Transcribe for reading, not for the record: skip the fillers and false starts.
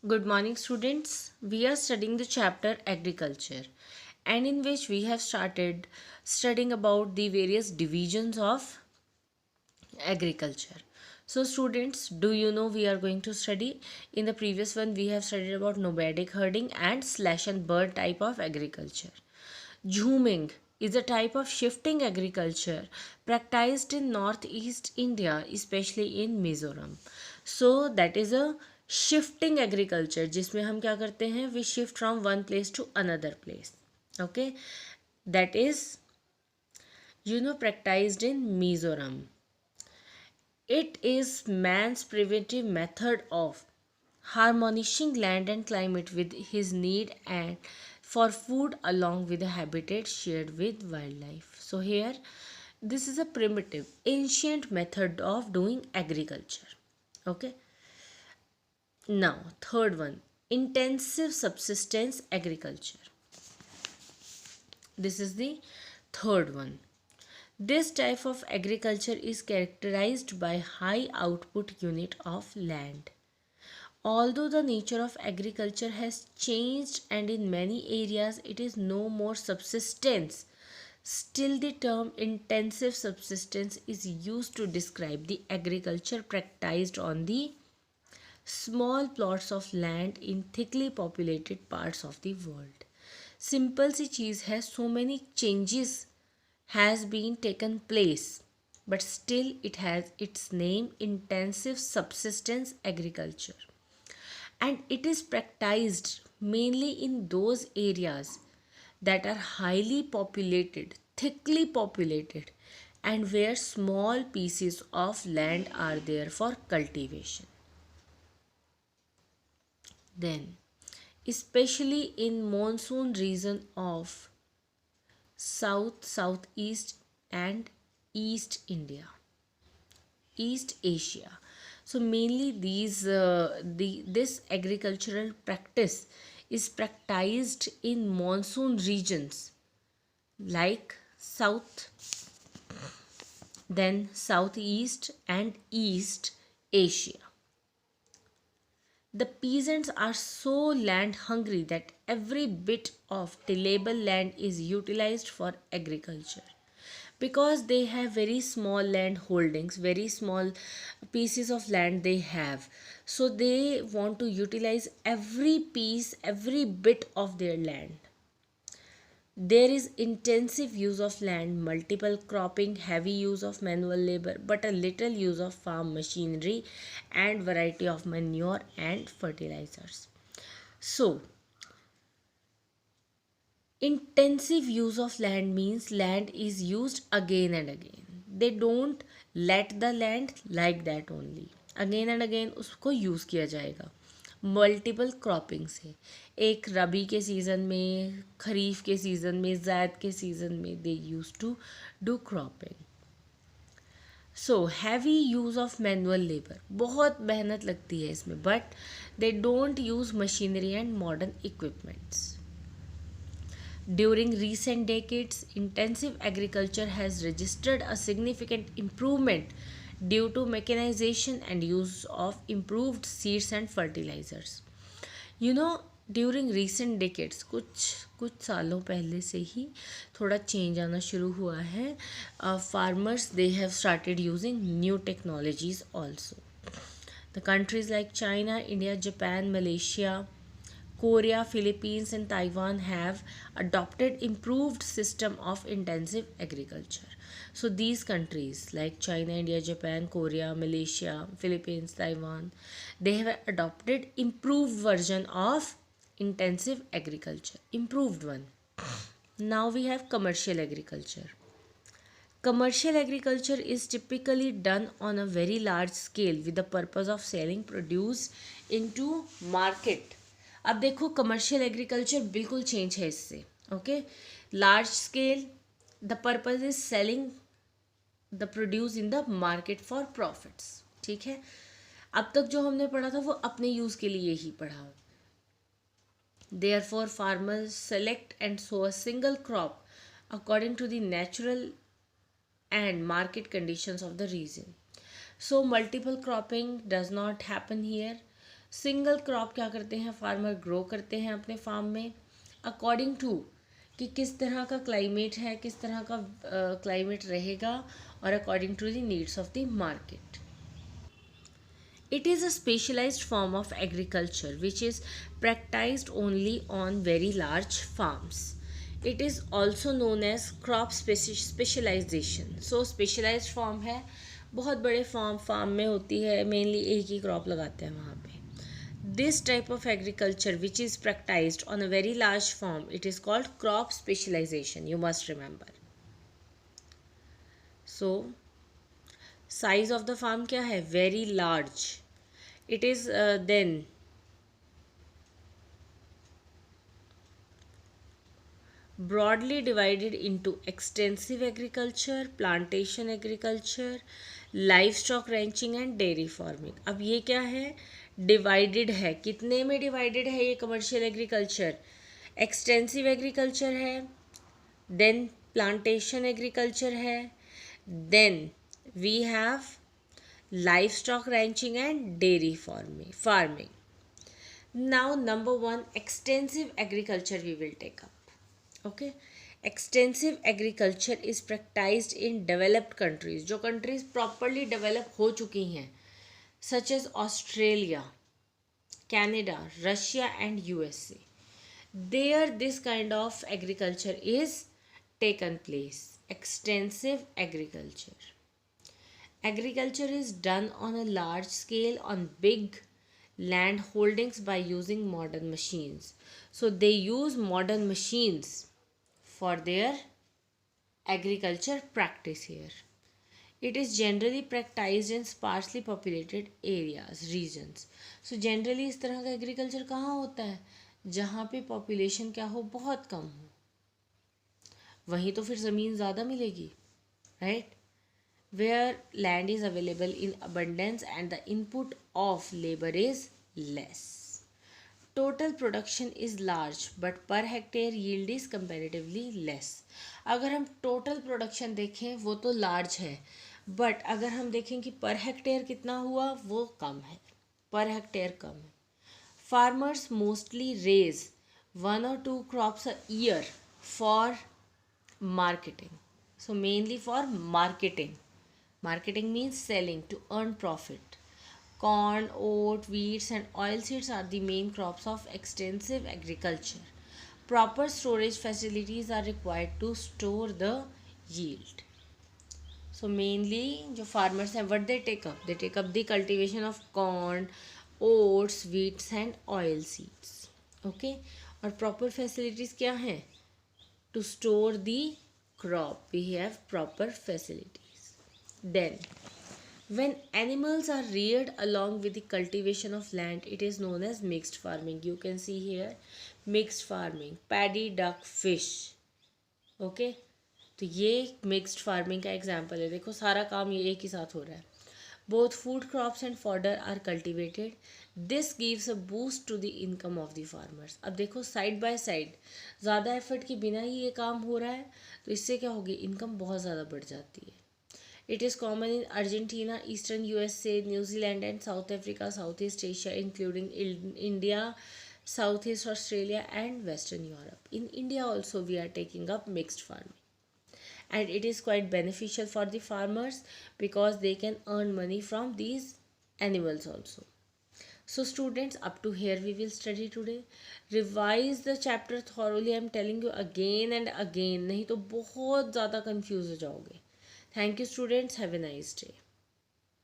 Good morning, students. We are studying the chapter Agriculture, and in which we have started studying about the various divisions of agriculture. So, students, do you know we are going to study? In the previous one, we have studied about nomadic herding and slash and burn type of agriculture. Jhuming is a type of shifting agriculture practiced in northeast India, especially in Mizoram. So that is a shifting agriculture जिसमें हम क्या करते हैं, we shift from one place to another place. Okay, that is practiced in Mizoram. It is man's primitive method of harmonizing land and climate with his need and for food along with the habitat shared with wildlife. So here this is a primitive ancient method of doing agriculture. Okay. Now third one, intensive subsistence agriculture. This is the third one. This type of agriculture is characterized by high output unit of land. Although the nature of agriculture has changed and in many areas it is no more subsistence, still the term intensive subsistence is used to describe the agriculture practiced on the small plots of land in thickly populated parts of the world. Simple सी चीज़ है, so many changes has been taken place, but still it has its name intensive subsistence agriculture, and it is practiced mainly in those areas that are highly populated, thickly populated, and where small pieces of land are there for cultivation. Then, especially in monsoon region of south, southeast, and east India, East Asia. So mainly this agricultural practice is practiced in monsoon regions like south, then southeast and east Asia. The peasants are so land hungry that every bit of tillable land is utilized for agriculture because they have very small land holdings, very small pieces of land they have. So they want to utilize every piece, every bit of their land. There is intensive use of land, multiple cropping, heavy use of manual labor, but a little use of farm machinery and variety of manure and fertilizers. So, intensive use of land means land is used again and again. They don't let the land like that only. Again and again उसको use किया जाएगा multiple cropping से. एक रबी के season में, खरीफ के season में, ज़ैद के सीज़न में they use to do cropping. So heavy use of manual labour, बहुत मेहनत लगती है इसमें, but they don't use machinery and modern equipments. During recent decades, intensive agriculture has registered a significant improvement due to mechanization and use of improved seeds and fertilizers. You know, during recent decades, कुछ कुछ सालों पहले से ही थोड़ा change आना शुरू हुआ है. Farmers they have started using new technologies also. The countries like China, India, Japan, Malaysia, Korea, Philippines, and Taiwan have adopted improved system of intensive agriculture. So these countries like China, India, Japan, Korea, Malaysia, Philippines, Taiwan, they have adopted improved version of intensive agriculture. Improved one. Now we have commercial agriculture. Commercial agriculture is typically done on a very large scale with the purpose of selling produce into market. अब देखो commercial agriculture बिल्कुल change है इससे. Okay, large scale, the purpose is selling the produce in the market for profits. ठीक है, अब तक जो हमने पढ़ा था वो अपने यूज़ के लिए ही पढ़ा. Therefore, farmers select and sow a single crop according to the natural and market conditions of the region. So multiple cropping does not happen here. Single crop क्या करते हैं फार्मर, ग्रो करते हैं अपने फार्म में अकॉर्डिंग टू कि किस तरह का क्लाइमेट है, किस तरह का क्लाइमेट रहेगा, और according to the needs of the market. It is a specialized form of agriculture which is practiced only on very large farms. It is also known as crop specialization. So specialized farm है, बहुत बड़े farm में होती है, mainly एक ही crop लगाते हैं वहाँ पे. This type of agriculture which is practiced on a very large farm, it is called crop specialization. You must remember. So size of the farm क्या है, very large. It is then broadly divided into extensive agriculture, plantation agriculture, livestock ranching and dairy farming. अब ये क्या है, divided है. कितने में divided है ये कमर्शियल एग्रीकल्चर? एक्सटेंसिव एग्रीकल्चर है, देन प्लांटेशन एग्रीकल्चर है, then we have livestock ranching and dairy farming. Now number 1, extensive agriculture we will take up. Okay, extensive agriculture is practiced in developed countries, जो countries properly develop हो चुकी हैं, such as Australia, Canada, Russia and USA. There this kind of agriculture is taken place, extensive agriculture. Agriculture is done on a large scale on big land holdings by using modern machines. So they use modern machines for their agriculture practice here. It is generally practiced in sparsely populated areas, regions. So generally इस तरह का agriculture कहाँ होता है, जहाँ पे population क्या हो, बहुत कम हो, वहीं तो फिर ज़मीन ज़्यादा मिलेगी, right? Where land is available in abundance and the input of labor is less. Total production is large but per hectare yield is comparatively less. अगर हम total production देखें वो तो large है, but अगर हम देखें कि per hectare कितना हुआ वो कम है, per hectare कम है. Farmers mostly raise 1 or 2 crops a year for marketing. So mainly for marketing. Marketing means selling to earn profit. Corn, oat, wheats and oilseeds are the main crops of extensive agriculture. Proper storage facilities are required to store the yield. So mainly जो farmers हैं, what they take up? They take up the cultivation of corn, oats, wheats and oilseeds. Okay? और proper facilities क्या हैं? To store the crop, we have proper facilities. Then, when animals are reared along with the cultivation of land, it is known as mixed farming. You can see here mixed farming, paddy, duck, fish. Okay, तो ये mixed farming का example है. देखो सारा काम ये एक ही साथ हो रहा है. Both food crops and fodder are cultivated. This gives a boost to the income of the farmers. अब देखो साइड बाय साइड ज़्यादा एफर्ट के बिना ही ये काम हो रहा है, तो इससे क्या होगी, इनकम बहुत ज़्यादा बढ़ जाती है. It is common in Argentina, Eastern USA, New Zealand and South Africa, Southeast Asia including India, Southeast Australia and Western Europe. In India also we are taking up mixed farming. And it is quite beneficial for the farmers because they can earn money from these animals also. So students, up to here we will study today. Revise the chapter thoroughly. I am telling you again and again, नहीं तो बहुत ज़्यादा confuse हो जाओगे. Thank you students. Have a nice day.